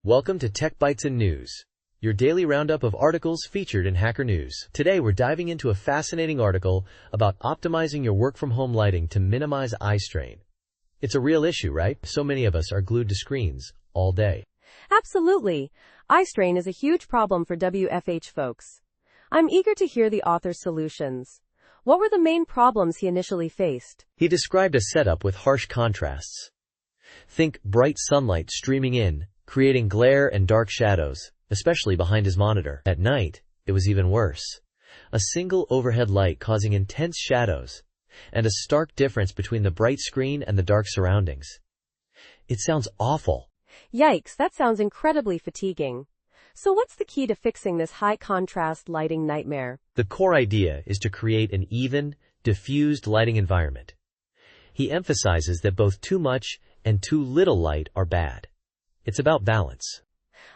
Welcome to Tech Bytes and News, your daily roundup of articles featured in Hacker News. Today we're diving into a fascinating article about optimizing your work-from-home lighting to minimize eye strain. It's a real issue, right? So many of us are glued to screens all day. Absolutely. Eye strain is a huge problem for WFH folks. I'm eager to hear the author's solutions. What were the main problems he initially faced? He described a setup with harsh contrasts. Think bright sunlight streaming in, creating glare and dark shadows, especially behind his monitor. At night, it was even worse. A single overhead light causing intense shadows, and a stark difference between the bright screen and the dark surroundings. It sounds awful. Yikes, that sounds incredibly fatiguing. So what's the key to fixing this high-contrast lighting nightmare? The core idea is to create an even, diffused lighting environment. He emphasizes that both too much and too little light are bad. It's about balance.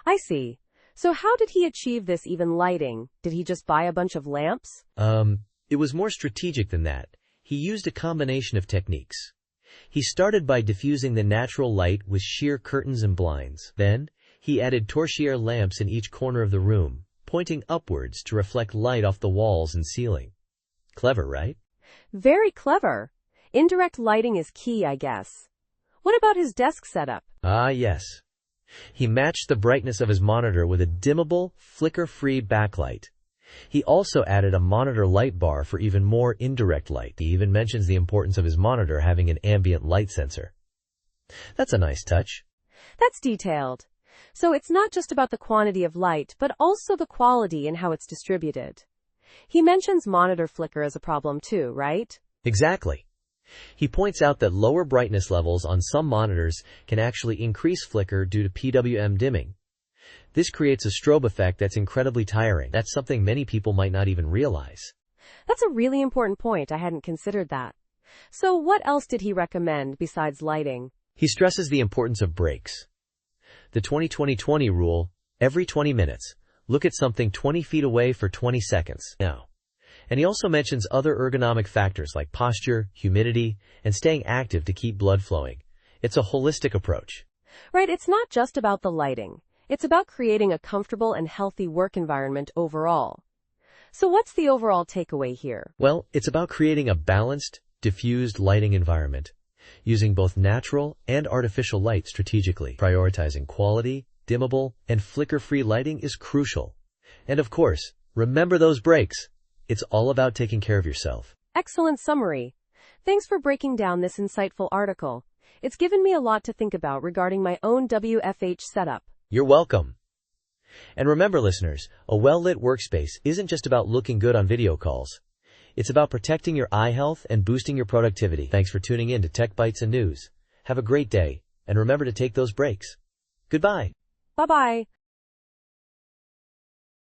I see. So how did he achieve this even lighting? Did he just buy a bunch of lamps? It was more strategic than that. He used a combination of techniques. He started by diffusing the natural light with sheer curtains and blinds. Then, he added torchlight lamps in each corner of the room, pointing upwards to reflect light off the walls and ceiling. Clever, right? Very clever. Indirect lighting is key, I guess. What about his desk setup? Ah, yes. He matched the brightness of his monitor with a dimmable, flicker-free backlight. He also added a monitor light bar for even more indirect light. He even mentions the importance of his monitor having an ambient light sensor. That's a nice touch. That's detailed. So it's not just about the quantity of light, but also the quality and how it's distributed. He mentions monitor flicker as a problem too, right? Exactly. He points out that lower brightness levels on some monitors can actually increase flicker due to PWM dimming. This creates a strobe effect that's incredibly tiring. That's something many people might not even realize. That's a really important point. I hadn't considered that. So what else did he recommend besides lighting? He stresses the importance of breaks. The 20-20-20 rule, every 20 minutes, look at something 20 feet away for 20 seconds. Now. And he also mentions other ergonomic factors like posture, humidity, and staying active to keep blood flowing. It's a holistic approach. Right, it's not just about the lighting. It's about creating a comfortable and healthy work environment overall. So what's the overall takeaway here? Well, it's about creating a balanced, diffused lighting environment, using both natural and artificial light strategically. Prioritizing quality, dimmable, and flicker-free lighting is crucial. And of course, remember those breaks. It's all about taking care of yourself. Excellent summary. Thanks for breaking down this insightful article. It's given me a lot to think about regarding my own WFH setup. You're welcome. And remember, listeners, a well-lit workspace isn't just about looking good on video calls. It's about protecting your eye health and boosting your productivity. Thanks for tuning in to Tech Bytes and News. Have a great day, and remember to take those breaks. Goodbye. Bye-bye.